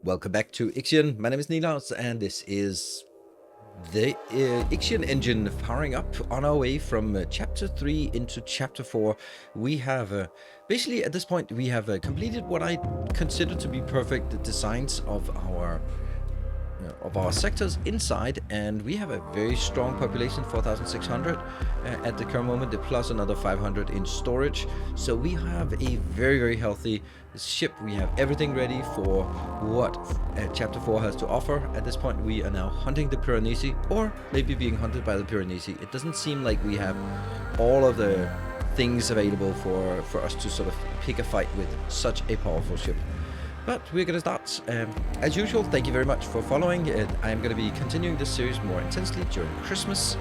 Welcome back to Ixion. My name is Nilaus, and this is the Ixion engine powering up on our way from Chapter 3 into Chapter 4. We have, basically at this point, we have completed what I consider to be perfect designs of our sectors inside, and we have a very strong population, 4,600 at the current moment, plus another 500 in storage. So we have a very healthy ship. We have everything ready for what Chapter 4 has to offer. At this point, we are now hunting the Piranesi, or maybe being hunted by the Piranesi. It doesn't seem like we have all of the things available for us to sort of pick a fight with such a powerful ship. But we're going to start. As usual, thank you very much for following. I am going to be continuing this series more intensely during Christmas,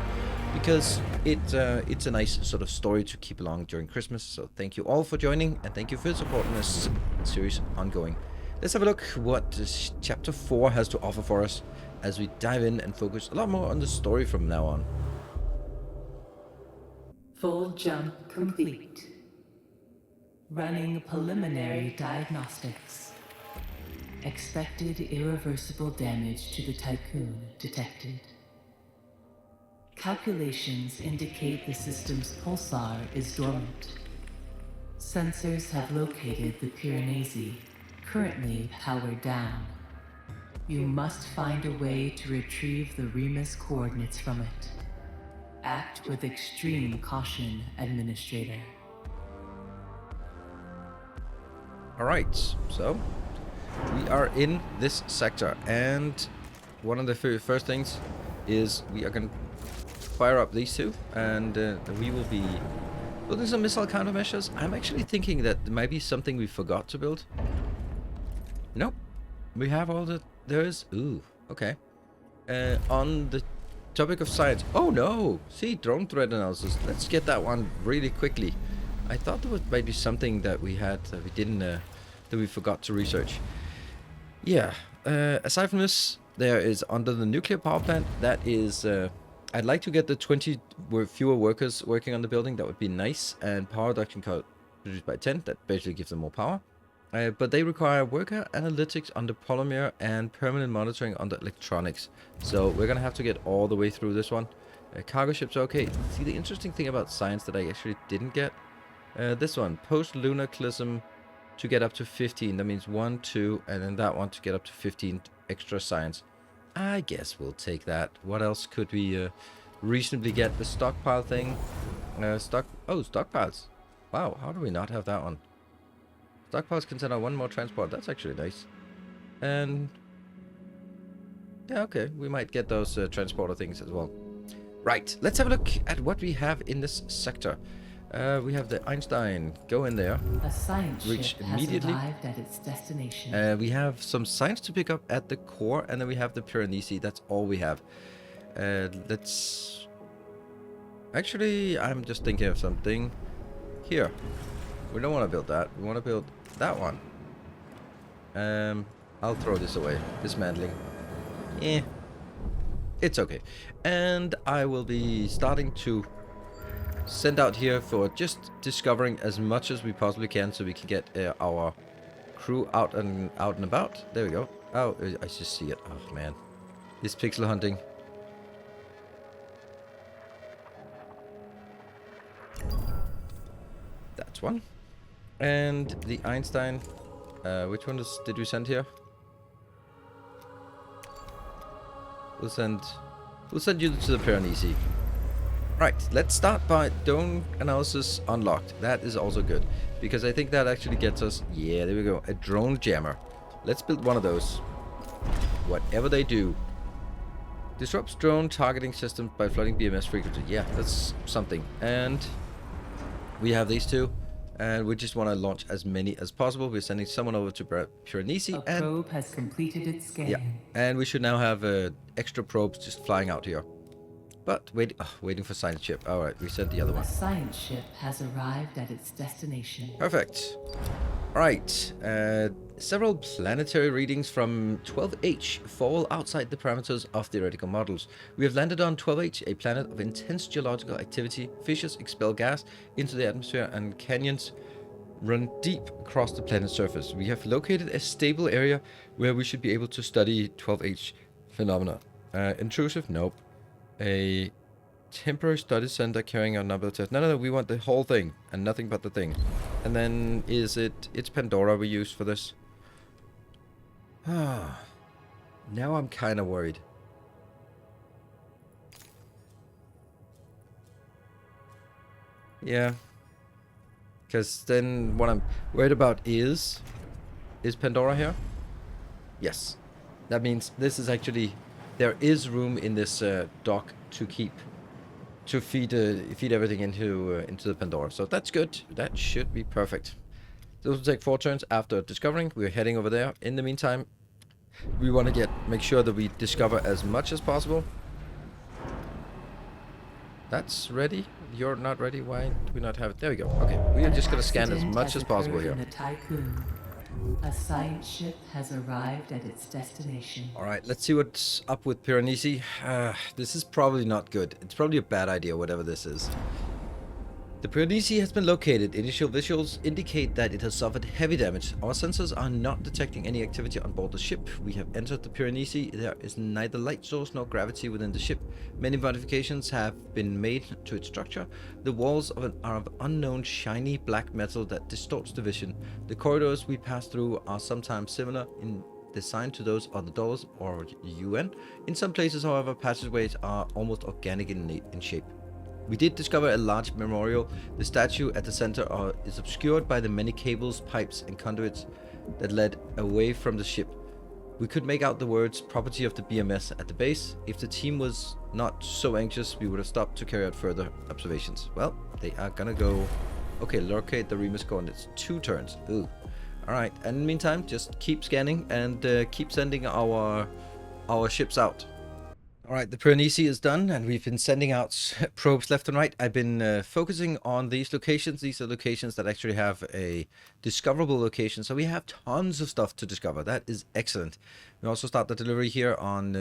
because it's a nice sort of story to keep along during Christmas. So thank you all for joining, and thank you for supporting this series ongoing. Let's have a look what Chapter 4 has to offer for us as we dive in and focus a lot more on the story from now on. Full jump complete. Running preliminary diagnostics. Expected irreversible damage to the Tiqqun detected. Calculations indicate the system's Pulsar is dormant. Sensors have located the Piranesi, currently powered down. You must find a way to retrieve the Remus coordinates from it. Act with extreme caution, Administrator. Alright, so we are in this sector, and one of the first things is we are going to fire up these two, and we will be building some missile countermeasures. I'm actually thinking that there might be something we forgot to build. Nope. We have all the... There is... Ooh, okay. On the topic of science... Oh no! See, drone threat analysis. Let's get that one really quickly. I thought there was maybe something that we had that we didn't... that we forgot to research. Yeah, aside from this, there is under the nuclear power plant, that is, I'd like to get the 20 fewer workers working on the building. That would be nice. And power reduction cut reduced by 10, that basically gives them more power. But they require worker analytics under polymer and permanent monitoring under electronics. So we're gonna have to get all the way through this one. Cargo ships are okay. See, the interesting thing about science that I actually didn't get, this one, post-lunar clism, to get up to 15. That means 1, 2, and then that one to get up to 15 extra science. I guess we'll take that. What else could we reasonably get? The stockpile thing. Stockpiles. Wow, how do we not have that one? Stockpiles can send out one more transport. That's actually nice. And yeah, okay, we might get those transporter things as well. Right, let's have a look at what we have in this sector. We have the Einstein. Go in there. A science Reach ship immediately. has arrived at its destination. We have some science to pick up at the core, and then we have the Piranesi. That's all we have. Let's... Actually, I'm just thinking of something. Here. We don't want to build that. We want to build that one. I'll throw this away. Dismantling. It's okay. And I will be starting to send out here for just discovering as much as we possibly can, so we can get our crew out and about. There we go. Oh, I just see it. Oh man, this pixel hunting. That's one. And the Einstein. Which one did we send here? We'll send you to the Piranesi. Right, let's start by drone analysis unlocked. That is also good, because I think that actually gets us... Yeah, there we go. A drone jammer. Let's build one of those. Whatever they do. Disrupts drone targeting systems by flooding BMS frequency. Yeah, that's something. And we have these two. And we just want to launch as many as possible. We're sending someone over to Piranesi. A probe has completed its scan. Yeah, and we should now have extra probes just flying out here. But waiting for science ship. All right, we sent the other one. A science ship has arrived at its destination. Perfect. All right. Several planetary readings from 12H fall outside the parameters of theoretical models. We have landed on 12H, a planet of intense geological activity. Fissures expel gas into the atmosphere, and canyons run deep across the planet's surface. We have located a stable area where we should be able to study 12H phenomena. Intrusive? Nope. A temporary study center carrying out number of tests. No, we want the whole thing and nothing but the thing. And then it's Pandora we use for this. Ah, now I'm kind of worried. Yeah. Because then what I'm worried about is Pandora here? Yes. That means this is actually, there is room in this dock to feed everything into the Pandora. So that's good. That should be perfect. Those will take 4 turns after discovering. We're heading over there. In the meantime, we want to make sure that we discover as much as possible. That's ready. You're not ready. Why do we not have it? There we go. Okay, we are just going to scan as much as possible here. The Tiqqun. A science ship has arrived at its destination. All right, let's see what's up with Panesi. This is probably not good. It's probably a bad idea, whatever this is. The Panesi has been located. Initial visuals indicate that it has suffered heavy damage. Our sensors are not detecting any activity on board the ship. We have entered the Panesi. There is neither light source nor gravity within the ship. Many modifications have been made to its structure. The walls are of unknown shiny black metal that distorts the vision. The corridors we pass through are sometimes similar in design to those of the doors or UN. In some places, however, passageways are almost organic in shape. We did discover a large memorial. The statue at the center is obscured by the many cables, pipes, and conduits that led away from the ship. We could make out the words property of the BMS at the base. If the team was not so anxious, we would have stopped to carry out further observations. Well, they are gonna go... Okay, locate the Remus coordinates. 2 turns. Ooh. Alright, and in the meantime, just keep scanning and keep sending our ships out. Alright, the Panesi is done, and we've been sending out probes left and right. I've been focusing on these locations. These are locations that actually have a discoverable location, so we have tons of stuff to discover. That is excellent. We also start the delivery here on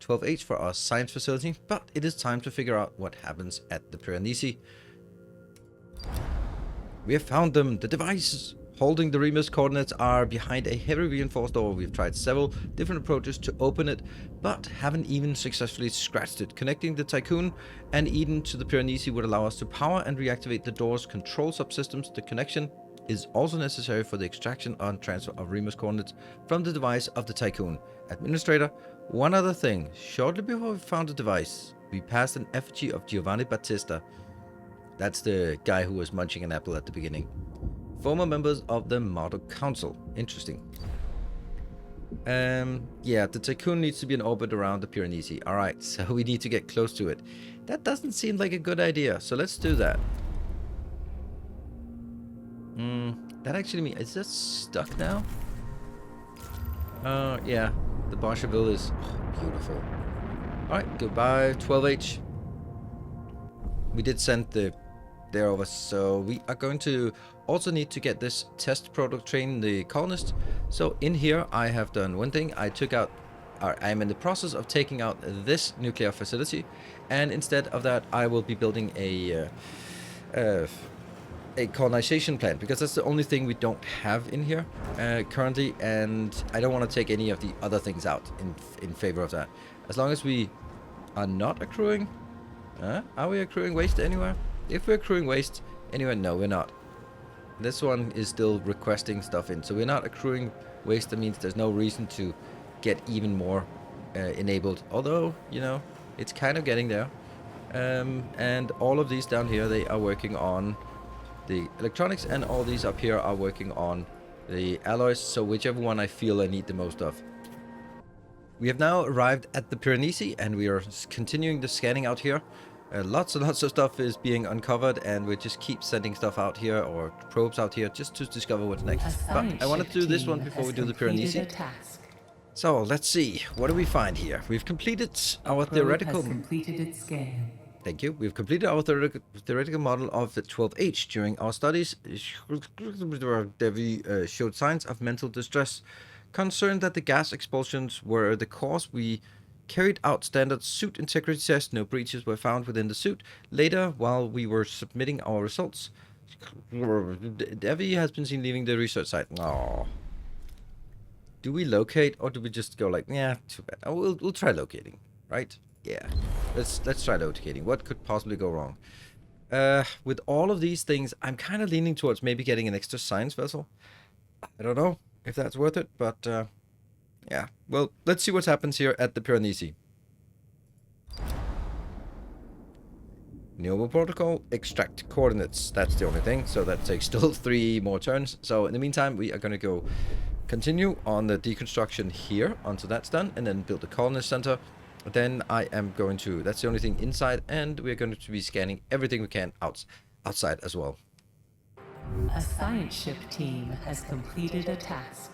12H for our science facility, but it is time to figure out what happens at the Panesi. We have found them. The devices holding the Remus coordinates are behind a heavily reinforced door. We've tried several different approaches to open it, but haven't even successfully scratched it. Connecting the Tiqqun and Eden to the Panesi would allow us to power and reactivate the door's control subsystems. The connection is also necessary for the extraction and transfer of Remus coordinates from the device of the Tiqqun. Administrator, one other thing. Shortly before we found the device, we passed an effigy of Giovanni Battista. That's the guy who was munching an apple at the beginning. Former members of the Model Council. Interesting. Yeah, the Tiqqun needs to be in orbit around the Panesi. Alright, so we need to get close to it. That doesn't seem like a good idea, so let's do that. That actually means... Is this stuck now? Yeah. The Barcheville is... Oh, beautiful. Alright, goodbye, 12H. We did send there over, so we are going to also need to get this test product train the colonist. So in here I have done one thing. I am in the process of taking out this nuclear facility, and instead of that I will be building a colonization plant, because that's the only thing we don't have in here currently, and I don't want to take any of the other things out in favor of that. As long as we are not accruing... are we accruing waste anywhere? If we're accruing waste anywhere, no, we're not. This one is still requesting stuff in, so we're not accruing waste. That means there's no reason to get even more enabled. Although, you know, it's kind of getting there. And all of these down here, they are working on the electronics, and all these up here are working on the alloys. So whichever one I feel I need the most of. We have now arrived at the Panesi, and we are continuing the scanning out here. Lots and lots of stuff is being uncovered, and we just keep sending stuff out here, or probes out here, just to discover what's next. But I want to do this one before we do the Panesi. So let's see, what do we find here? We've completed our theoretical... completed its scan. Thank you. We've completed our theoretical model of the 12H. During our studies, Devi showed signs of mental distress. Concerned that the gas expulsions were the cause, we carried out standard suit integrity tests. No breaches were found within the suit. Later, while we were submitting our results, Devi has been seen leaving the research site. Oh. Do we locate or do we just go like, yeah, too bad. Oh, we'll try locating, right? Yeah. Let's try locating. What could possibly go wrong? With all of these things, I'm kind of leaning towards maybe getting an extra science vessel. I don't know if that's worth it, but yeah. Well, let's see what happens here at the Piranesi. Noble protocol, extract coordinates. That's the only thing. So that takes still 3 more turns. So in the meantime, we are going to go continue on the deconstruction here until that's done, and then build the colonist center. Then I am going to, that's the only thing inside, and we're going to be scanning everything we can outside as well. A science ship team has completed a task.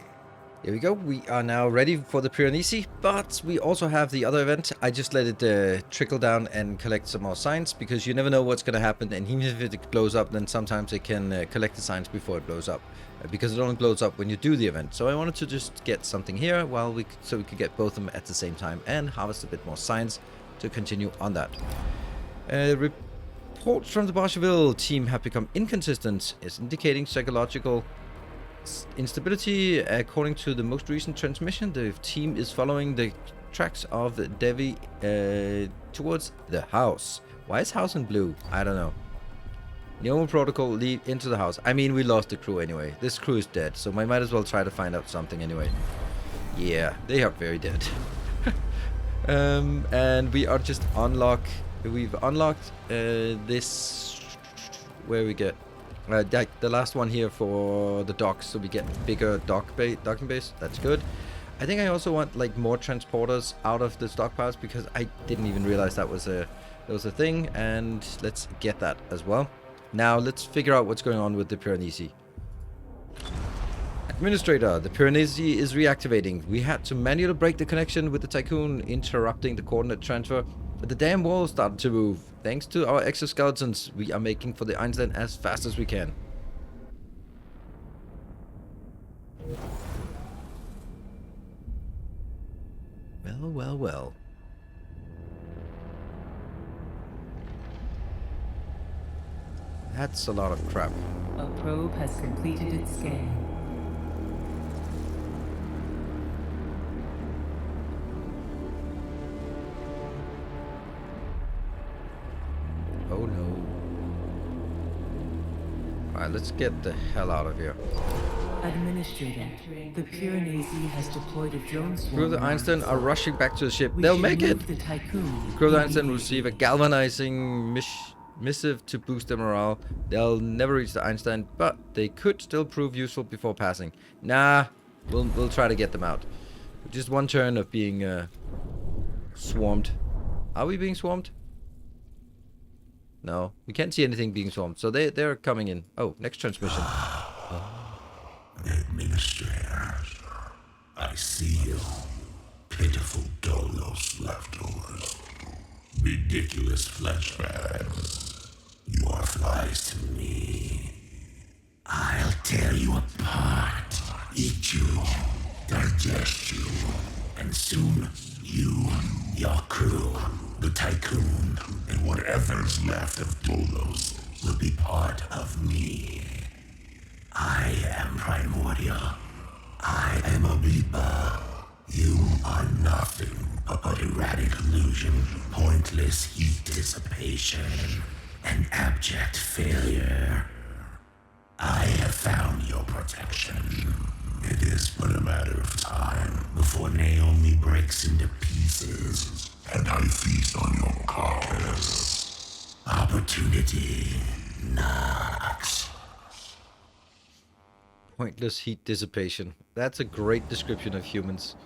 Here we go. We are now ready for the Piranesi, but we also have the other event. I just let it trickle down and collect some more signs, because you never know what's going to happen, and even if it blows up, then sometimes it can collect the signs before it blows up, because it only blows up when you do the event. So I wanted to just get something here so we could get both of them at the same time and harvest a bit more signs to continue on that. Reports from the Barcheville team have become inconsistent, is indicating psychological instability. According to the most recent transmission, the team is following the tracks of Devi towards the house. Why is house in blue? I don't know. Noble protocol, lead into the house. I mean, we lost the crew anyway. This crew is dead, so I might as well try to find out something anyway. Yeah, they are very dead. And we are just we've unlocked this, where we get the last one here for the docks, so we get bigger docking base. That's good. I think I also want like more transporters out of the stockpiles, because I didn't even realize that was a thing, and let's get that as well. Now let's figure out what's going on with the Piranesi. Administrator, the Piranesi is reactivating. We had to manually break the connection with the Tiqqun, interrupting the coordinate transfer. But the damn wall started to move. Thanks to our exoskeletons, we are making for the Einstein as fast as we can. Well, well, well. That's a lot of crap. A probe has completed its scan. Oh no. Alright, let's get the hell out of here. Administrator, the Piranesi has deployed a drone swarm. Crew of the Einstein are rushing back to the ship. We They'll should make it! move the Tiqqun Crew of the Einstein will immediately. receive a galvanizing missive to boost their morale. They'll never reach the Einstein, but they could still prove useful before passing. Nah, we'll try to get them out. Just one turn of being swarmed. Are we being swarmed? No, we can't see anything being swarmed, so they're coming in. Oh, next transmission. Administrator, I see you. Pitiful Dolos leftovers. Ridiculous flesh bags. You are flies to me. I'll tear you apart, eat you, digest you, and soon you, your crew, the Tiqqun, and whatever's left of Dolos will be part of me. I am primordial. I am a reaper. You are nothing but erratic illusion, pointless heat dissipation, and abject failure. I have found your protection. It is but a matter of time before Naomi breaks into pieces, and I feast on your carcass. Opportunity knocks. Pointless heat dissipation. That's a great description of humans.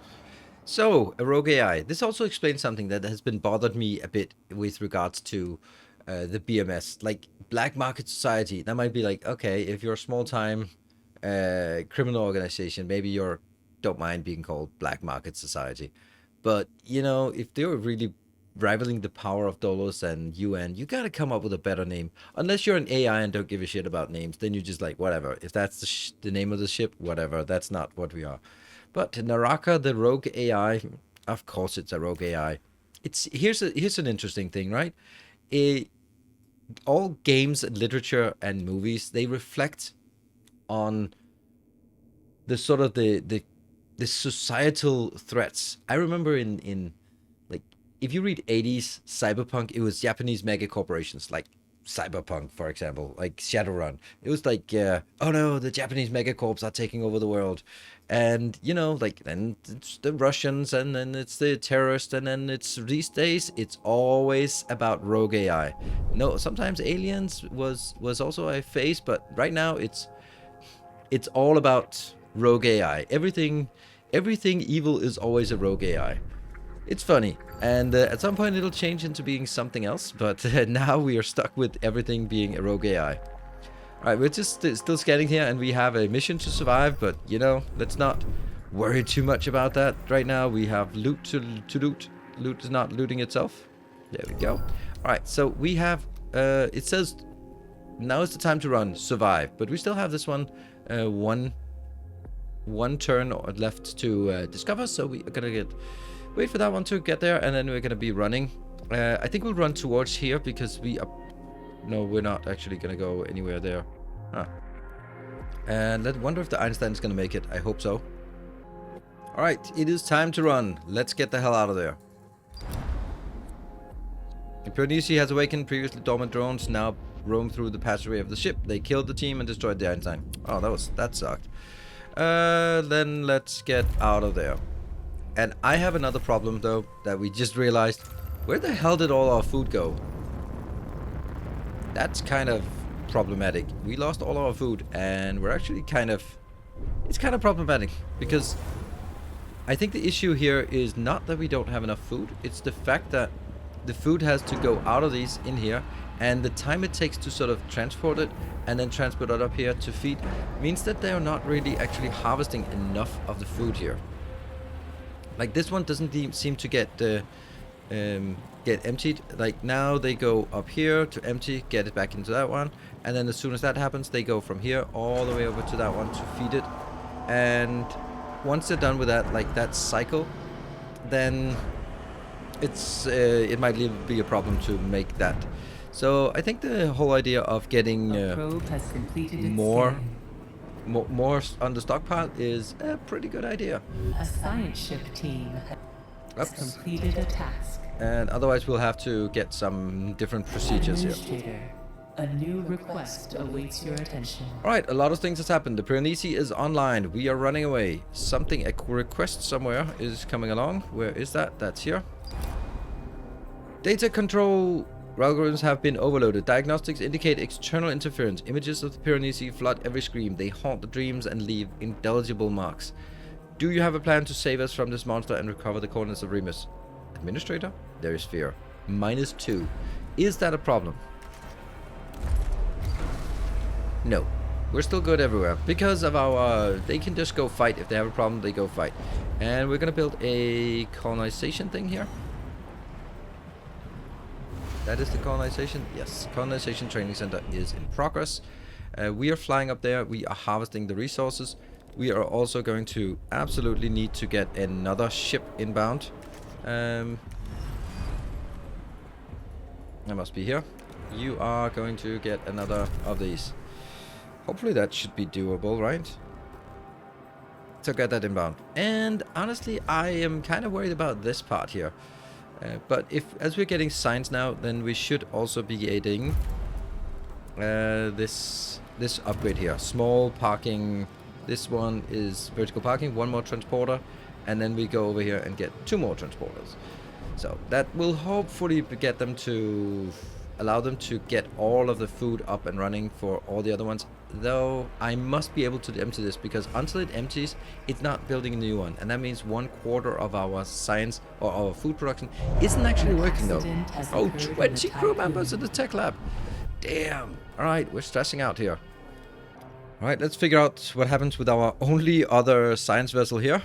So, a rogue AI. This also explains something that has been bothered me a bit with regards to the BMS. Like, black market society. That might be like, okay, if you're a small-time criminal organization, maybe you don't mind being called black market society. But, you know, if they're really rivaling the power of Dolos and UN, you gotta come up with a better name. Unless you're an AI and don't give a shit about names, then you're just like, whatever. If that's the name of the ship, whatever. That's not what we are. But Naraka, the rogue AI, of course it's a rogue AI. Here's an interesting thing, right? all games and literature and movies, they reflect on the sort of the societal threats. I remember in like, if you read 80s cyberpunk, it was Japanese mega corporations like Cyberpunk, for example, like Shadowrun. It was like, oh no, the Japanese megacorps are taking over the world. And, you know, like, then it's the Russians, and then it's the terrorists, and then it's, these days, it's always about rogue AI. No, sometimes aliens was also a phase, but right now it's all about rogue AI. Everything evil is always a rogue AI. It's funny, and at some point it'll change into being something else, but now we are stuck with everything being a rogue AI. Alright, we're just still scanning here, and we have a mission to survive, but, you know, let's not worry too much about that right now. We have loot to loot. Loot is not looting itself. There we go. Alright, so we have, it says, now is the time to run, survive, but we still have this one, one turn left to discover, so we are gonna wait for that one to get there, and then we're gonna be running. I think we'll run towards here because we are... No, we're not actually gonna go anywhere there. And let's wonder if the Einstein is gonna make it. I hope so. Alright, it is time to run. Let's get the hell out of there. The Panesi has awakened. Previously dormant drones now roam through the passageway of the ship. They killed the team and destroyed the Einstein. Oh, that sucked. Then let's get out of there. And I have another problem, though, that we just realized. Where the hell did all our food go? That's kind of problematic. We lost all our food, and we're actually kind of... It's kind of problematic, because I think the issue here is not that we don't have enough food. It's the fact that the food has to go out of these in here, and the time it takes to sort of transport it and then transport it up here to feed means that they're not really actually harvesting enough of the food here. Like, this one doesn't seem to get emptied. Like, now they go up here to empty, get it back into that one, and then as soon as that happens, they go from here all the way over to that one to feed it. And once they're done with that, like that cycle, then it's it might be a problem to make that. So I think the whole idea of getting more on the stockpile is a pretty good idea. A science ship team has completed a task. And otherwise we'll have to get some different procedures here. A new request awaits your attention. Alright, a lot of things has happened. The Panesi is online. We are running away. A request somewhere is coming along. Where is that? That's here. Data control algorithms have been overloaded. Diagnostics indicate external interference. Images of the Panesi flood every screen. They haunt the dreams and leave indelible marks. Do you have a plan to save us from this monster and recover the coordinates of Remus? Administrator? There is fear. -2. Is that a problem? No. We're still good everywhere. Because of our... They can just go fight. If they have a problem, they go fight. And we're gonna build a colonization thing here. That is the colonization? Yes. Colonization training center is in progress. We are flying up there. We are harvesting the resources. We are also going to absolutely need to get another ship inbound. That must be here. You are going to get another of these. Hopefully that should be doable, right? So get that inbound. And honestly, I am kind of worried about this part here. But as we're getting signs now, then we should also be getting this upgrade here. Small parking. This one is vertical parking. One more transporter. And then we go over here and get 2 more transporters. So that will hopefully get them to allow them to get all of the food up and running for all the other ones. Though I must be able to empty this, because until it empties, it's not building a new one. And that means 1/4 of our science or our food production isn't actually working though. Oh, 20 crew members in the tech lab. Damn. Alright, we're stressing out here. Alright, let's figure out what happens with our only other science vessel here.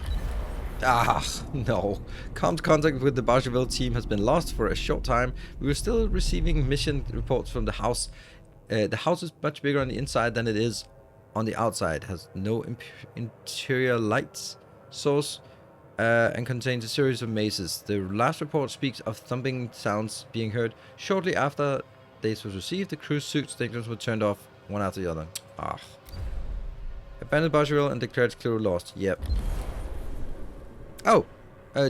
Ah, no. Contact with the Bargeville team has been lost for a short time. We were still receiving mission reports from the house. The house is much bigger on the inside than it is on the outside. It has no interior lights source and contains a series of mazes. The last report speaks of thumping sounds being heard shortly after updates was received, the crew's suit stations were turned off one after the other. Ah. Abandoned Bargerville and declared crew lost. Yep. Oh.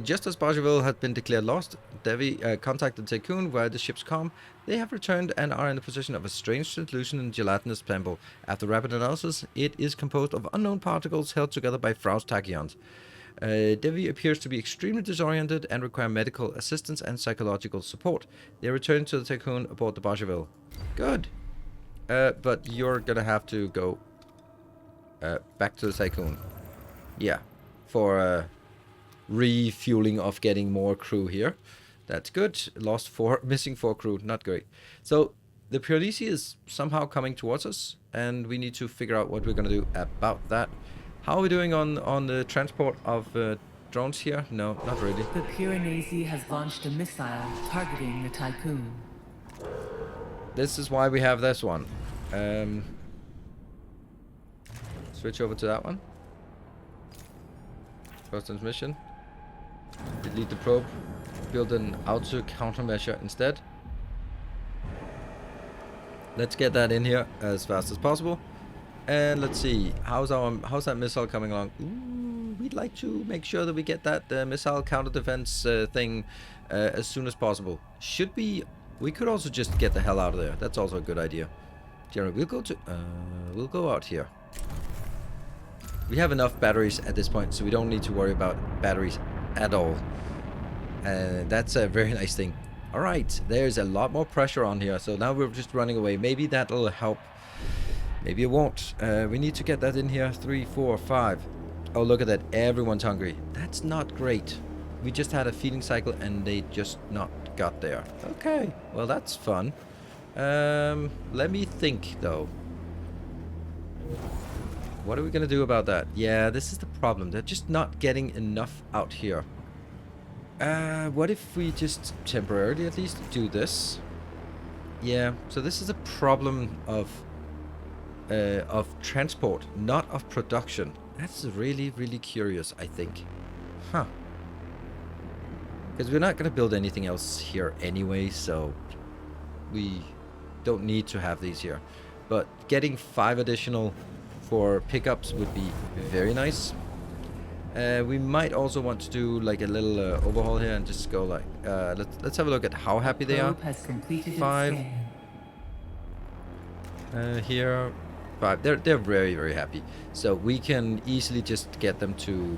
Just as Bargerville had been declared lost, Devi contacted Tiqqun via the ship's comm. They have returned and are in the possession of a strange solution in gelatinous sample. After rapid analysis, it is composed of unknown particles held together by Frau's tachyons. Devi appears to be extremely disoriented and require medical assistance and psychological support. They return to the Tiqqun aboard the Bargerville. Good. But you're gonna have to go back to the Tiqqun. Yeah. For refueling of getting more crew here. That's good. Lost 4, missing 4 crew. Not great. So the Panesi is somehow coming towards us, and we need to figure out what we're going to do about that. How are we doing on the transport of drones here? No, not really. The Piranesi has launched a missile targeting the Tiqqun. This is why we have this one. Switch over to that one. First transmission. Delete the probe. Build an auto countermeasure instead. Let's get that in here as fast as possible. And let's see, how's that missile coming along? Ooh, we'd like to make sure that we get that missile counter defense thing as soon as possible. Should we could also just get the hell out of there. That's also a good idea. Jeremy, we'll go out here. We have enough batteries at this point, so we don't need to worry about batteries at all. That's a very nice thing. Alright, there's a lot more pressure on here, so now we're just running away. Maybe that'll help. Maybe it won't. We need to get that in here. 3, 4, 5. Oh, look at that. Everyone's hungry. That's not great. We just had a feeding cycle and they just not got there. Okay, well that's fun. Let me think though. What are we gonna do about that? Yeah, this is the problem. They're just not getting enough out here. What if we just temporarily at least do this? Yeah, so this is a problem of transport, not of production. That's really, really curious, I think. Huh. Because we're not gonna build anything else here anyway, so we don't need to have these here. But getting 5 additional for pickups would be very nice. We might also want to do like a little overhaul here and just go like let's have a look at how happy they are. Has completed 5 here 5. They're very, very happy, so we can easily just get them to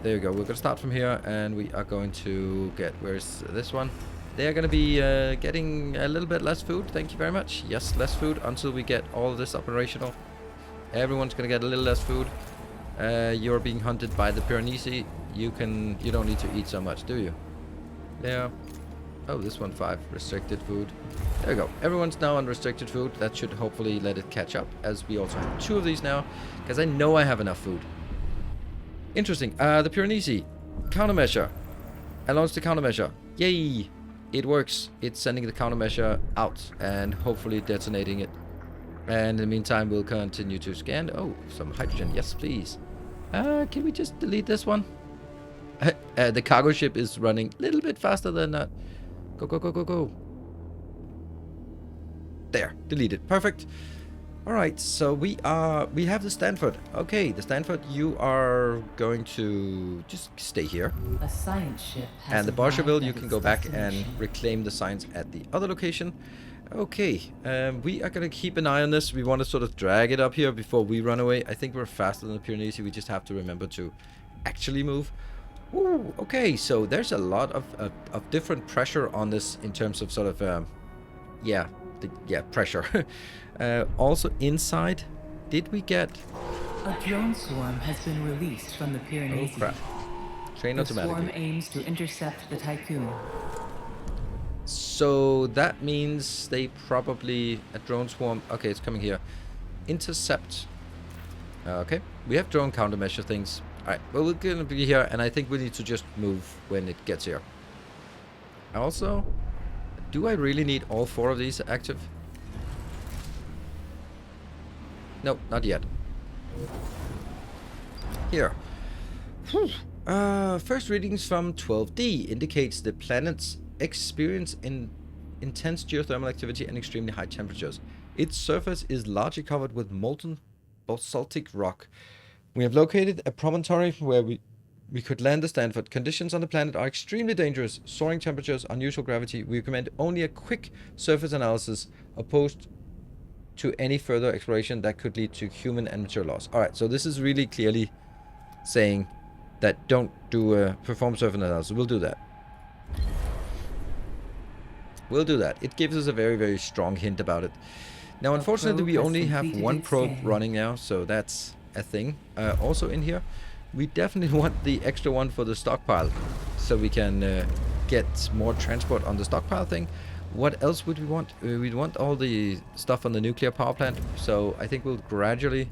there you go. We're gonna start from here and we are going to get, where's this one? They are going to be getting a little bit less food. Thank you very much. Yes, less food until we get all of this operational. Everyone's going to get a little less food. You're being hunted by the Panesi. You don't need to eat so much, do you? Yeah. Oh, this one 5. Restricted food. There we go. Everyone's now on restricted food. That should hopefully let it catch up, as we also have 2 of these now, because I know I have enough food. Interesting. The Panesi. Countermeasure. I launched the countermeasure. Yay! It works. It's sending the countermeasure out and hopefully detonating it. And in the meantime, we'll continue to scan. Oh, some hydrogen. Yes, please. Can we just delete this one? The cargo ship is running a little bit faster than that. Go, go, go, go, go. There. Deleted. Perfect. Alright, so we have the Stanford. Okay, the Stanford, you are going to just stay here. A science ship has and the Bargerville, you arrived at can go its back and destination. reclaim the science at the other location. Okay, we are going to keep an eye on this. We want to sort of drag it up here before we run away. I think we're faster than the Panesi. We just have to remember to actually move. Ooh, okay, so there's a lot of different pressure on this in terms of sort of, pressure. Also inside, did we get... A drone swarm has been released from the Piranesi. Oh crap. Train The automatically. swarm aims to intercept the Tiqqun. So that means they probably... A drone swarm... Okay, it's coming here. Intercept. Okay. We have drone countermeasure things. Alright, well, we're gonna be here, and I think we need to just move when it gets here. Also, do I really need all 4 of these active? No, not yet. Here. First readings from 12D indicates the planet's experience in intense geothermal activity and extremely high temperatures. Its surface is largely covered with molten basaltic rock. We have located a promontory where we could land the Stanford. Conditions on the planet are extremely dangerous. Soaring temperatures, unusual gravity. We recommend only a quick surface analysis opposed to any further exploration that could lead to human and material loss. Alright, so this is really clearly saying that don't do a perform surface analysis. We'll do that. We'll do that. It gives us a very, very strong hint about it. Now, unfortunately, we only have one probe running now, so that's a thing. Also in here, we definitely want the extra one for the stockpile, so we can get more transport on the stockpile thing. What else would we want? We'd want all the stuff on the nuclear power plant, so I think we'll gradually...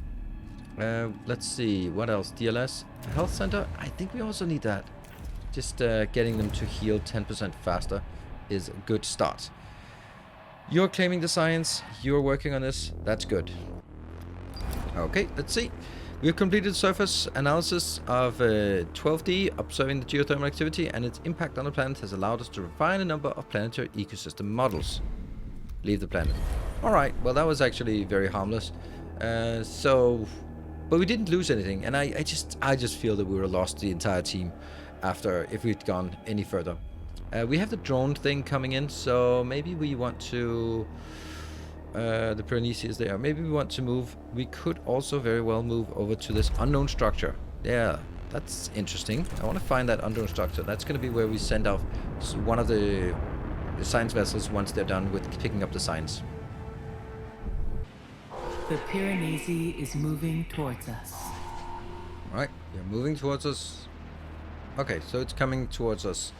let's see, what else? DLS? Health center? I think we also need that. Just getting them to heal 10% faster is a good start. You're claiming the science, you're working on this, that's good. Okay, let's see. We've completed surface analysis of 12D, observing the geothermal activity and its impact on the planet has allowed us to refine a number of planetary ecosystem models. Leave the planet. Alright, well that was actually very harmless. But we didn't lose anything, and I just feel that we were lost the entire team after if we'd gone any further. We have the drone thing coming in, so maybe we want to... the Panesi is there. Maybe we want to move. We could also very well move over to this unknown structure. Yeah, that's interesting. I want to find that unknown structure. That's going to be where we send off one of the science vessels once they're done with picking up the science. The Piranesi is moving towards us. Right, you're moving towards us. Okay, so it's coming towards us.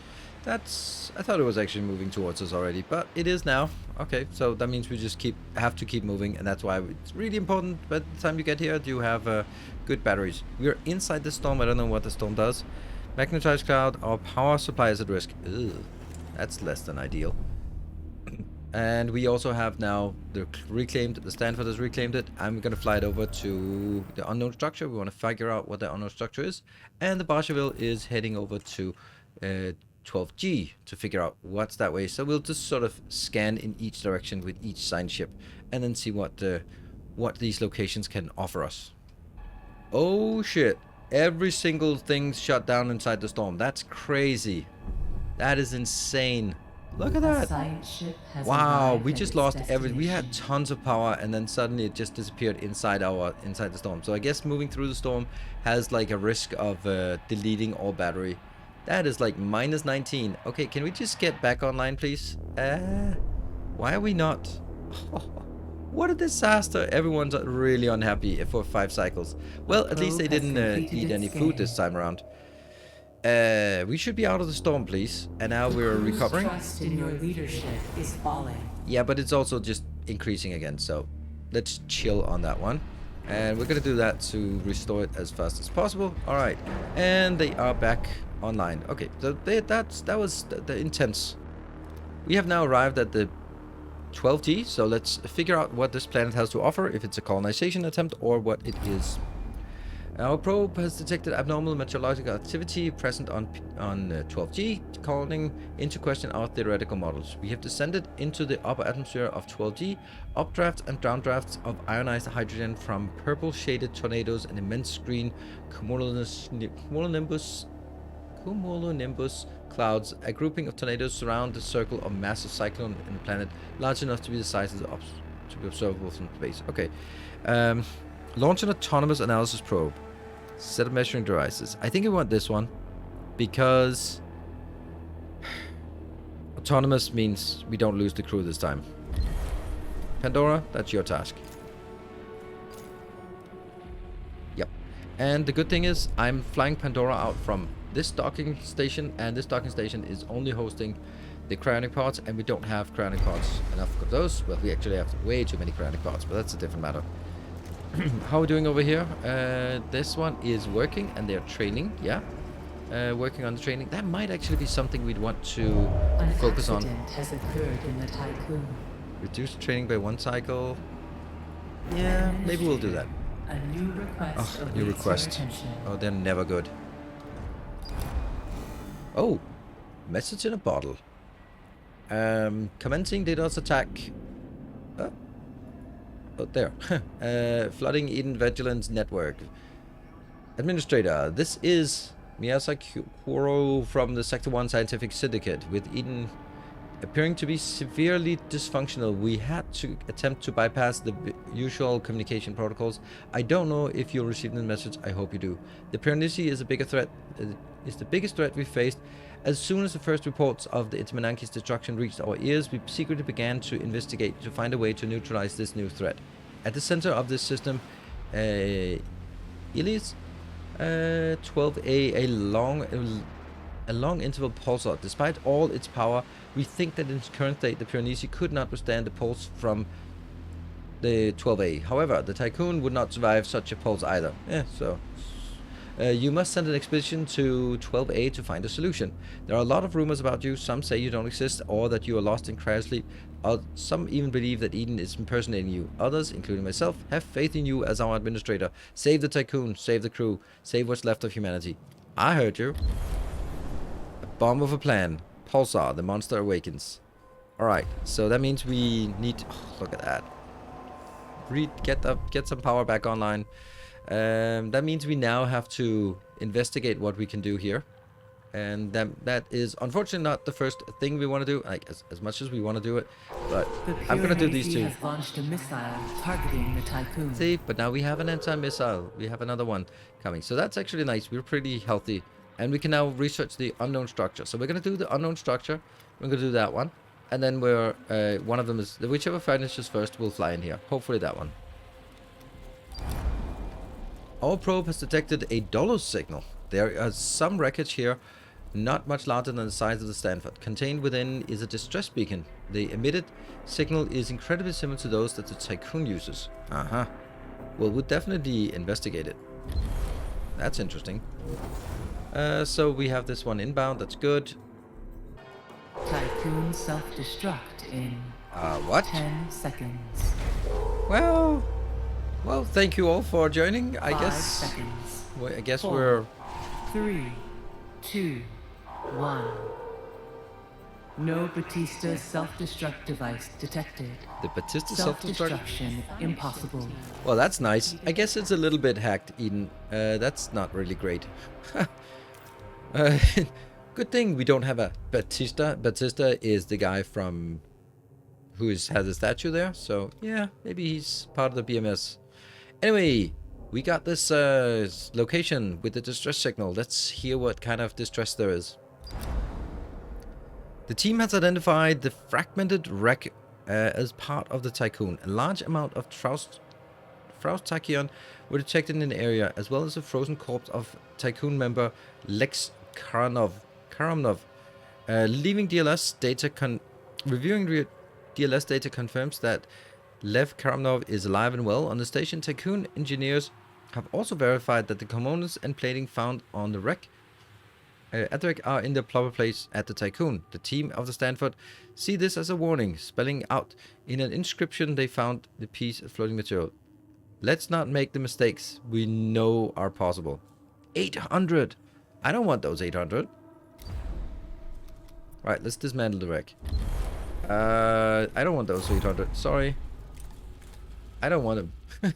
That's... I thought it was actually moving towards us already, but it is now. Okay, so that means we just have to keep moving, and that's why it's really important by the time you get here, you have good batteries. We are inside the storm. I don't know what the storm does. Magnetized cloud, our power supply is at risk. Ugh, that's less than ideal. And we also have now the Stanford has reclaimed it. I'm going to fly it over to the unknown structure. We want to figure out what the unknown structure is. And the Barcheville is heading over to 12G to figure out what's that way. So we'll just sort of scan in each direction with each sign ship and then see what these locations can offer us. Oh shit. Every single thing's shut down inside the storm. That's crazy. That is insane. Look at that. Wow, we just lost we had tons of power and then suddenly it just disappeared inside the storm. So I guess moving through the storm has like a risk of deleting all battery. That is like minus 19. Okay, can we just get back online, please? Why are we not? What a disaster. Everyone's really unhappy for 5 cycles. Well, at least they didn't eat any food this time around. We should be out of the storm, please. And now we're recovering. Trust in your leadership is falling. Yeah, but it's also just increasing again. So let's chill on that one. And we're going to do that to restore it as fast as possible. All right. And they are back online. Okay, so that was the intense. We have now arrived at the 12T. So let's figure out what this planet has to offer. If it's a colonization attempt or what it is. Our probe has detected abnormal meteorological activity present on 12G, calling into question our theoretical models. We have descended into the upper atmosphere of 12G. Updrafts and downdrafts of ionized hydrogen from purple shaded tornadoes and immense green cumulonimbus clouds. A grouping of tornadoes surround the circle of massive cyclone in the planet, large enough to be the size of to be observable from space. Okay. Launch an autonomous analysis probe. Set of measuring devices. I think we want this one because autonomous means we don't lose the crew this time. Pandora, that's your task. Yep. And the good thing is I'm flying Pandora out from this docking station, and this docking station is only hosting the cryonic pods, and we don't have cryonic pods enough of those. Well, we actually have way too many cryonic pods, but that's a different matter. How are we doing over here? This one is working and they're training. Yeah, working on the training. That might actually be something we'd want to focus on. An accident has occurred in the Tiqqun. Reduce training by 1 cycle. Yeah, maybe we'll do that. A new request. Oh, new request. Oh, they're never good. Oh, message in a bottle. Commencing DDoS attack. Oh, there. Flooding Eden Vigilance Network. Administrator, this is Miyazaki Kuro from the Sector 1 Scientific Syndicate. With Eden appearing to be severely dysfunctional, we had to attempt to bypass the usual communication protocols. I don't know if you'll receive the message. I hope you do. The Panesi is a bigger threat. Is the biggest threat we faced. As soon as the first reports of the Itmananki's destruction reached our ears, we secretly began to investigate to find a way to neutralize this new threat. At the center of this system, Ilis 12A, a long interval pulsar. Despite all its power, we think that in its current state, the Panesi could not withstand the pulse from the 12A. However, the Tiqqun would not survive such a pulse either. You must send an expedition to 12A to find a solution. There are a lot of rumors about you. Some say you don't exist or that you are lost in cryosleep. Some even believe that Eden is impersonating you. Others, including myself, have faith in you as our administrator. Save the Tiqqun, save the crew, save what's left of humanity. I heard you. A bomb of a plan. Pulsar, the monster awakens. Alright, so that means we need... Oh, look at that. Get some power back online. That means we now have to investigate what we can do here, and that is unfortunately not the first thing we want to do. Like as much as we want to do it, but I'm gonna do these two. Has launched a missile targeting the Tiqqun. See, but now we have an anti-missile. We have another one coming, so that's actually nice. We're pretty healthy, and we can now research the unknown structure. So we're gonna do the unknown structure. We're gonna do that one, and then we're one of them is whichever finishes first will fly in here. Hopefully that one. Our probe has detected a Dolos signal. There is some wreckage here, not much larger than the size of the Stanford. Contained within is a distress beacon. The emitted signal is incredibly similar to those that the Tiqqun uses. Well, we'll definitely investigate it. That's interesting. So we have this one inbound. That's good. Tiqqun self-destruct in What? 10 seconds. Well, thank you all for joining. I 5 guess. seconds. Well, I guess 4, we're 3, 2, 1. No Batista self-destruct device detected. the Batista self-destruct. Self-destruction impossible. Well, that's nice. I guess it's a little bit hacked, Eden. That's not really great. Good thing we don't have a Batista. Batista is the guy from who has a statue there. So yeah, maybe he's part of the BMS. Anyway, we got this location with the distress signal. Let's hear what kind of distress there is. The team has identified the fragmented wreck as part of the Tiqqun. A large amount of Tachyon were detected in the area, as well as a frozen corpse of Tiqqun member Lex Karamnov. Reviewing DLS data confirms that Lev Karamnov is alive and well. On the station, Tiqqun engineers have also verified that the components and plating found on the wreck at the wreck are in the proper place at the Tiqqun. The team of the Stanford see this as a warning, spelling out in an inscription they found the piece of floating material. Let's not make the mistakes we know are possible. 800! I don't want those 800. Right, let's dismantle the wreck. I don't want those 800. Sorry. I don't want them.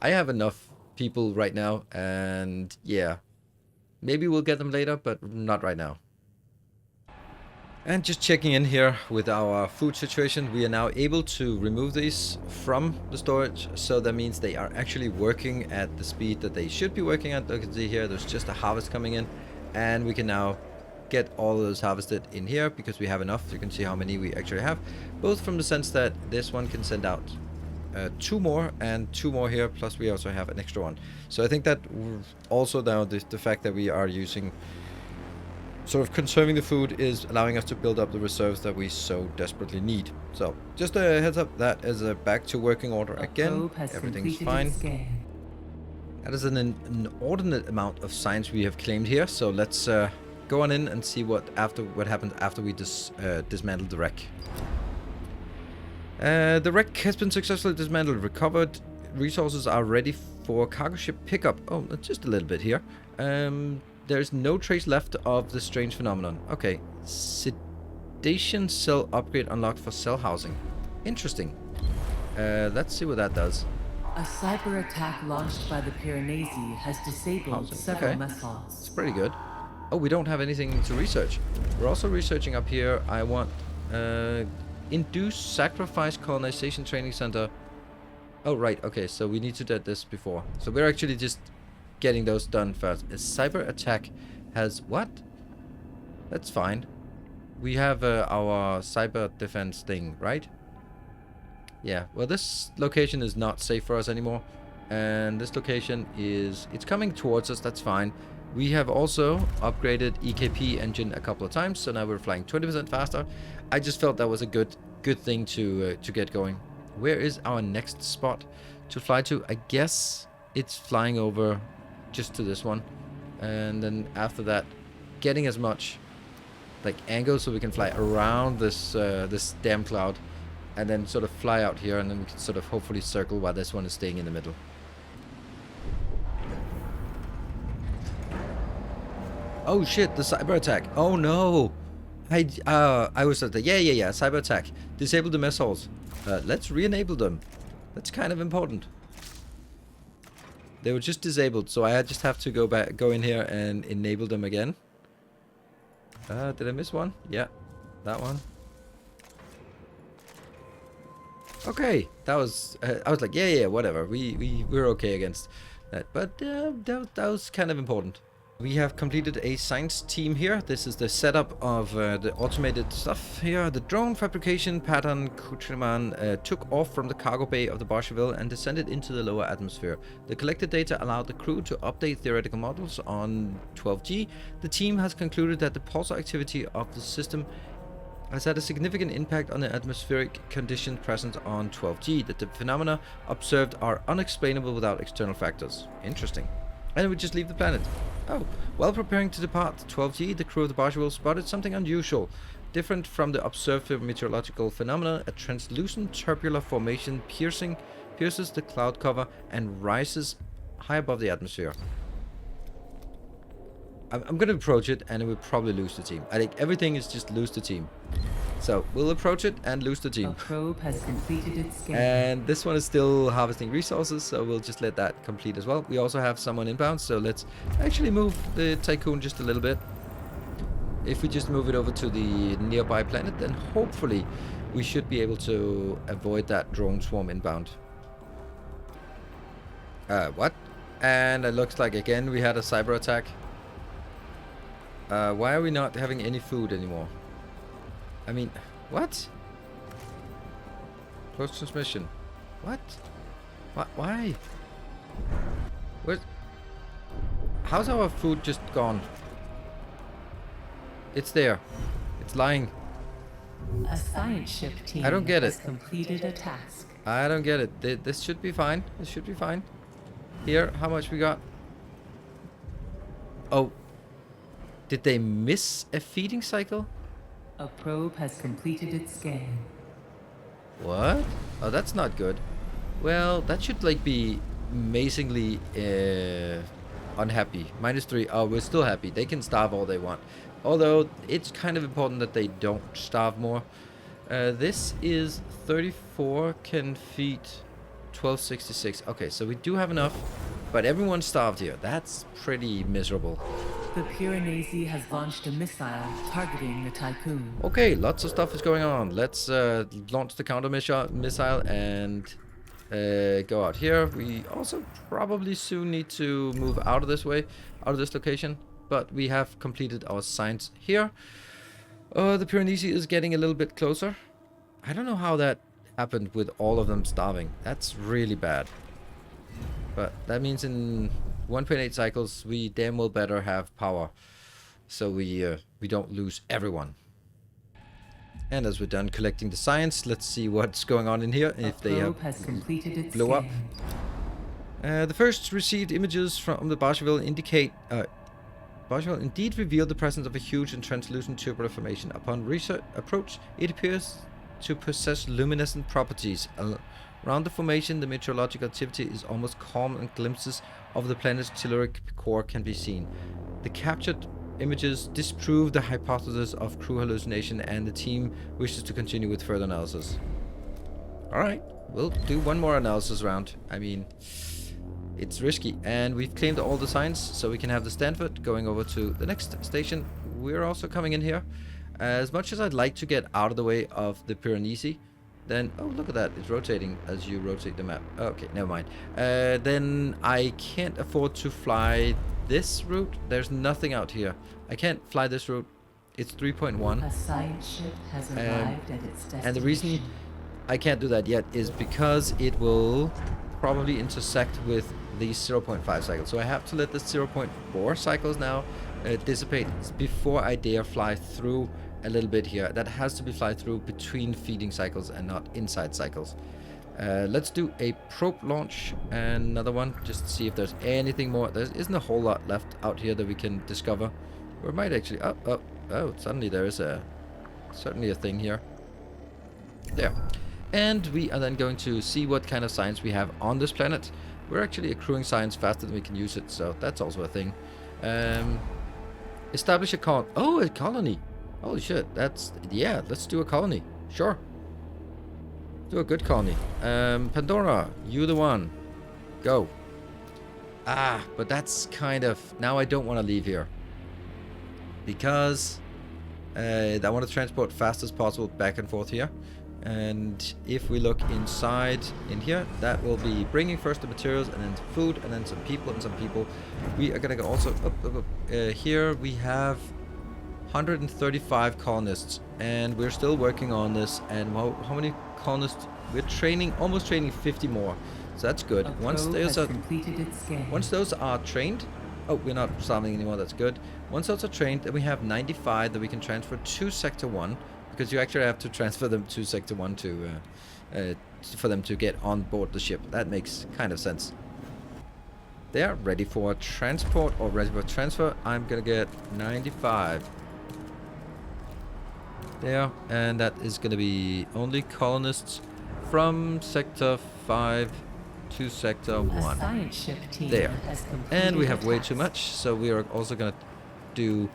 I have enough people right now, and yeah. Maybe we'll get them later, but not right now. And just checking in here with our food situation, we are now able to remove these from the storage. So that means they are actually working at the speed that they should be working at. You can see here, there's just a harvest coming in, and we can now get all of those harvested in here because we have enough. You can see how many we actually have, both from the sense that this one can send out 2 more and 2 more here, plus we also have an extra one. So I think that also now the fact that we are using sort of conserving the food is allowing us to build up the reserves that we so desperately need. So just a heads up, that is back to working order again. Everything's fine. That is an inordinate amount of science we have claimed here. So let's go on in and see what happens after we dismantle the wreck. The wreck has been successfully dismantled. Recovered resources are ready for cargo ship pickup. Oh, just a little bit here. There's no trace left of the strange phenomenon. Okay. Sedation Station cell upgrade unlocked for cell housing. Interesting. Let's see what that does. A cyber attack launched by the Piranesi has disabled several mess halls. It's pretty good. Oh, we don't have anything to research. We're also researching up here. I want induce sacrifice colonization training center. Oh, right. Okay, so we need to do this before. So we're actually just getting those done first. A cyber attack has what? That's fine. We have our cyber defense thing, right? Yeah, well, this location is not safe for us anymore. And this location is... it's coming towards us, that's fine. We have also upgraded EKP engine a couple of times, so now we're flying 20% faster. I just felt that was a good thing to get going. Where is our next spot to fly to? I guess it's flying over just to this one. And then after that, getting as much like angle so we can fly around this this damn cloud. And then sort of fly out here, and then we can sort of hopefully circle while this one is staying in the middle. Oh shit, the cyber attack. Oh no. I was at the... yeah, cyber attack. Disable the mess halls. Let's re-enable them. That's kind of important. They were just disabled, so I just have to go in here and enable them again. Did I miss one? Yeah, that one. Okay, that was... I was like, yeah, whatever. We're okay against that, but that was kind of important. We have completed a science team here. This is the setup of the automated stuff here. The drone fabrication pattern Kutriman took off from the cargo bay of the Barcheville and descended into the lower atmosphere. The collected data allowed the crew to update theoretical models on 12G. The team has concluded that the pulsar activity of the system has had a significant impact on the atmospheric condition present on 12G. That the phenomena observed are unexplainable without external factors. Interesting. And we just leave the planet. Oh, while preparing to depart 12G, the crew of the Barcheville spotted something unusual. Different from the observed meteorological phenomena, a translucent tubular formation pierces the cloud cover and rises high above the atmosphere. I'm going to approach it, and it will probably lose the team. I think everything is just lose the team. So we'll approach it and lose the team. A probe has completed its scan. And this one is still harvesting resources, so we'll just let that complete as well. We also have someone inbound, so let's actually move the Tiqqun just a little bit. If we just move it over to the nearby planet, then hopefully we should be able to avoid that drone swarm inbound. What? And it looks like again we had a cyber attack. Why are we not having any food anymore? I mean, what? Close transmission. What? Why? Where? How's our food just gone? It's there. It's lying. A science ship team I don't get has it. completed a task. I don't get it. This should be fine. This should be fine. Here, how much we got? Oh. Did they miss a feeding cycle? A probe has completed its scan. What? Oh, that's not good. Well, that should like be amazingly unhappy. -3. Oh, we're still happy. They can starve all they want. Although, it's kind of important that they don't starve more. This is 34 can feed 1266. Okay, so we do have enough. But everyone's starved here. That's pretty miserable. The Piranesi has launched a missile targeting the Tiqqun. Okay, lots of stuff is going on. Let's launch the counter missile and go out here. We also probably soon need to move out of this way, out of this location. But we have completed our science here. The Piranesi is getting a little bit closer. I don't know how that happened with all of them starving. That's really bad. But that means in 1.8 cycles, we damn well better have power, so we don't lose everyone. And as we're done collecting the science, let's see what's going on in here. If they have blow up. The first received images from the Barcheville indicate Barcheville indeed revealed the presence of a huge and translucent tubular formation. Upon research approach, it appears to possess luminescent properties. Around the formation, the meteorological activity is almost calm, and glimpses of the planet's telluric core can be seen. The captured images disprove the hypothesis of crew hallucination, and the team wishes to continue with further analysis. Alright, we'll do one more analysis round. I mean, it's risky. And we've claimed all the signs, so we can have the Stanford going over to the next station. We're also coming in here. As much as I'd like to get out of the way of the Panesi, then... Oh, look at that. It's rotating as you rotate the map. Okay, never mind. Then I can't afford to fly this route. There's nothing out here. I can't fly this route. It's 3.1. A science ship has arrived at its destination. And the reason I can't do that yet is because it will probably intersect with these 0.5 cycles. So I have to let the 0.4 cycles now dissipate before I dare fly through a little bit here. That has to be fly through between feeding cycles and not inside cycles. Let's do a probe launch and another one just to see if there's anything more. There isn't a whole lot left out here that we can discover. Or it might actually... Oh, suddenly there is certainly a thing here. There. And we are then going to see what kind of science we have on this planet. We're actually accruing science faster than we can use it, so that's also a thing. Establish a a colony. Holy shit, that's... Yeah, let's do a colony. Sure. Do a good colony. Pandora, you the one. Go. Ah, but that's kind of... Now I don't want to leave here. Because I want to transport fast as possible back and forth here. And if we look inside in here, that will be bringing first the materials and then food and then some people and some people. We are going to go also up. Here we have 135 colonists and we're still working on this. And how many colonists? We're training, almost training 50 more. So that's good. Once those are trained, oh, we're not starving anymore, that's good. Once those are trained, then we have 95 that we can transfer to Sector 1. Because you actually have to transfer them to Sector 1 for them to get on board the ship. That makes kind of sense. They are ready for transport or ready for transfer. I'm gonna get 95. There, and that is gonna be only colonists from Sector 5 to Sector 1. Science ship team there. Has and we have way too much, so we are also gonna do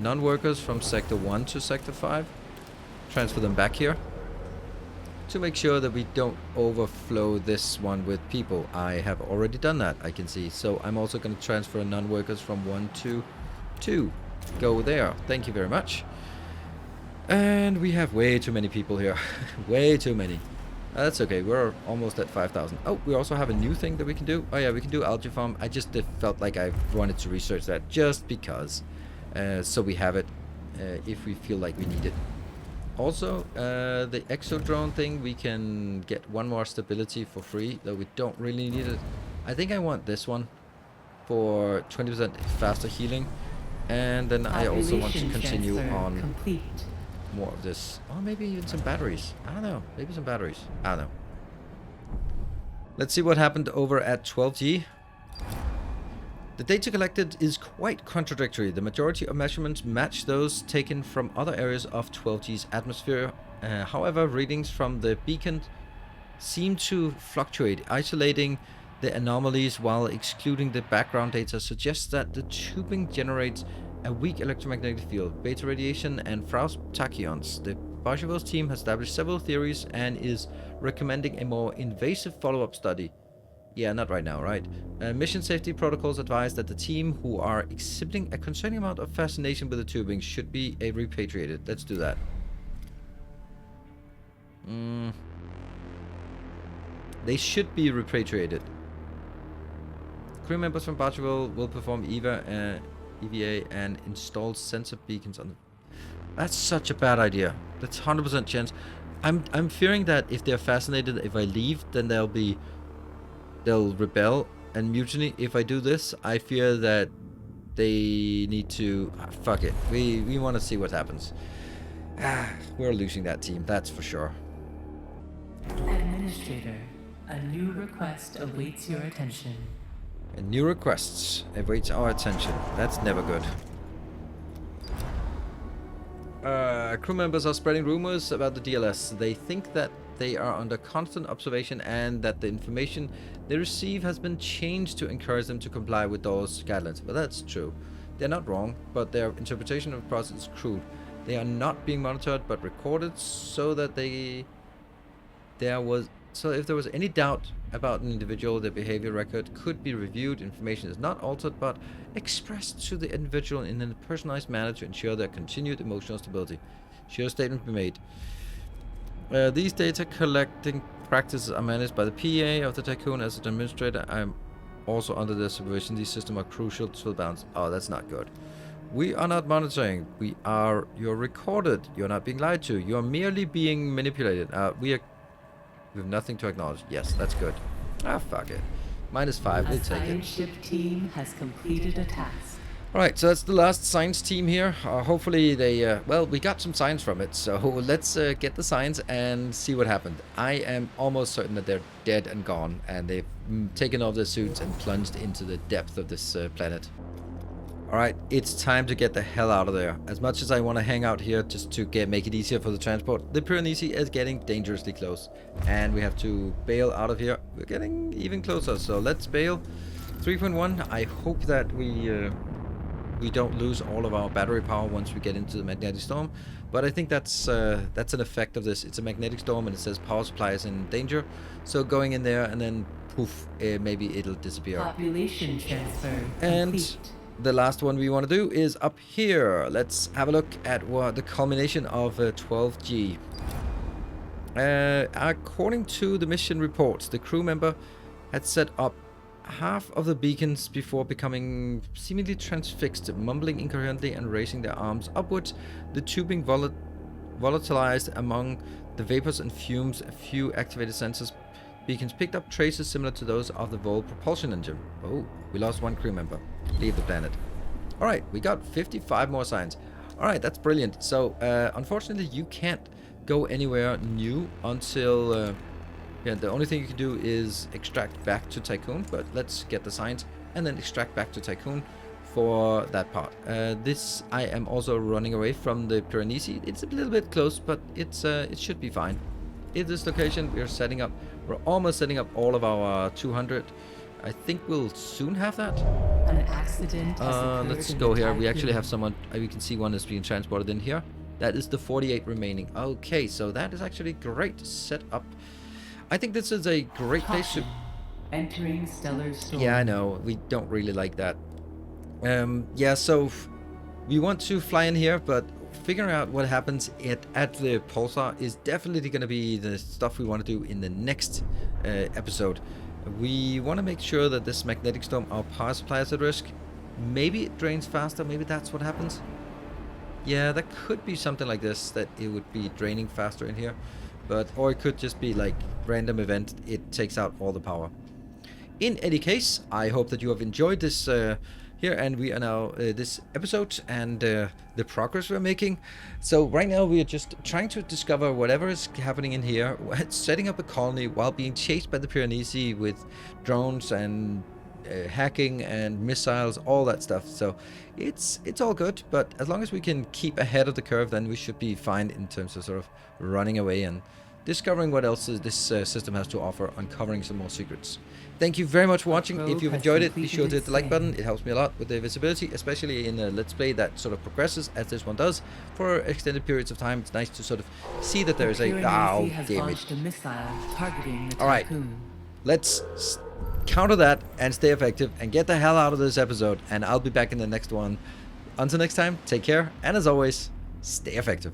non-workers from Sector 1 to Sector 5. Transfer them back here. To make sure that we don't overflow this one with people. I have already done that, I can see. So I'm also going to transfer non-workers from 1 to 2. Go there. Thank you very much. And we have way too many people here. Way too many. That's okay. We're almost at 5,000. Oh, we also have a new thing that we can do. Oh yeah, we can do algae farm. I just felt like I wanted to research that just because. So we have it if we feel like we need it. Also, the exodrone thing, we can get one more stability for free, though we don't really need it. I think I want this one for 20% faster healing. And then I also want to continue on more of this. Or maybe even some batteries. I don't know. Maybe some batteries. I don't know. Let's see what happened over at 12G. The data collected is quite contradictory. The majority of measurements match those taken from other areas of 12G's atmosphere. However, readings from the beacon seem to fluctuate. Isolating the anomalies while excluding the background data suggests that the tubing generates a weak electromagnetic field, beta radiation, and Frost tachyons. The Barsheville's team has established several theories and is recommending a more invasive follow-up study. Yeah, not right now, right? Mission safety protocols advise that the team who are exhibiting a concerning amount of fascination with the tubing should be repatriated. Let's do that. They should be repatriated. Crew members from Bargeville will perform EVA and install sensor beacons on the... That's such a bad idea. That's 100% chance. I'm fearing that if they're fascinated, if I leave, then they'll rebel and mutiny. If I do this, I fear that they need to... fuck it. We want to see what happens. We're losing that team, that's for sure. Administrator, a new request awaits your attention. And new requests awaits our attention. That's never good. Crew members are spreading rumors about the DLS. They think that they are under constant observation and that the information they receive has been changed to encourage them to comply with those guidelines. But that's true. They're not wrong, but their interpretation of the process is crude. They are not being monitored but recorded so that if there was any doubt about an individual, their behavior record could be reviewed. Information is not altered but expressed to the individual in a personalized manner to ensure their continued emotional stability. Should a statement be made? These data collecting practices are managed by the PA of the Tiqqun. As an administrator, I'm also under their supervision. These systems are crucial to the balance. Oh, that's not good. We are not monitoring. You're recorded. You're not being lied to. You're merely being manipulated. We have nothing to acknowledge. Yes, that's good. Ah, fuck it. -5. We'll take it. A science ship team has completed a task. Alright, so that's the last science team here. Hopefully they, well, we got some science from it, so let's get the science and see what happened. I am almost certain that they're dead and gone, and they've taken off their suits and plunged into the depth of this planet. Alright, it's time to get the hell out of there. As much as I want to hang out here just to make it easier for the transport, the Piranesi is getting dangerously close, and we have to bail out of here. We're getting even closer, so let's bail. 3.1, I hope that we don't lose all of our battery power once we get into the magnetic storm, but I think that's an effect of this. It's a magnetic storm and it says power supply is in danger, so going in there and then poof, maybe it'll disappear. Population transfer And complete. the last one we want to do is up here. Let's have a look at what the culmination of 12G. According to the mission reports, the crew member had set up half of the beacons before becoming seemingly transfixed, mumbling incoherently and raising their arms upwards. The tubing volatilized among the vapors and fumes. A few activated sensors beacons picked up traces similar to those of the Vol propulsion engine. Oh, we lost one crew member. Leave the planet. Alright, we got 55 more signs. Alright, that's brilliant. So, unfortunately, you can't go anywhere new until... yeah, the only thing you can do is extract back to Tiqqun, but let's get the signs and then extract back to Tiqqun for that part. This, I am also running away from the Panesi. It's a little bit close, but it should be fine. In this location, we're almost setting up all of our 200. I think we'll soon have that. An accident has occurred Let's in go the here. We actually Tiqqun. have someone, we can see one is being transported in here. That is the 48 remaining. Okay, so that is actually great. Set up. I think this is a great place to... Caution. Entering stellar storm. Yeah, I know. We don't really like that. Yeah, so we want to fly in here, but figuring out what happens at the Pulsar is definitely going to be the stuff we want to do in the next episode. We want to make sure that this magnetic storm, our power supply is at risk. Maybe it drains faster. Maybe that's what happens. Yeah, that could be something like this, that it would be draining faster in here. Or it could just be like random event, it takes out all the power. In any case, I hope that you have enjoyed this here, and we are now this episode and the progress we're making. So right now we are just trying to discover whatever is happening in here, setting up a colony while being chased by the Piranesi with drones and hacking and missiles, all that stuff. So it's all good, but as long as we can keep ahead of the curve, then we should be fine in terms of sort of running away and discovering what else this system has to offer, uncovering some more secrets. Thank you very much for watching. If you've enjoyed it, be sure to hit the like button. It helps me a lot with the visibility, especially in a Let's Play that sort of progresses as this one does for extended periods of time. It's nice to sort of see that there is a... Piranesi Oh, has damn it. launched a missile targeting the All right. Tiqqun. Let's counter that and stay effective and get the hell out of this episode, and I'll be back in the next one. Until next time, take care, and as always, stay effective.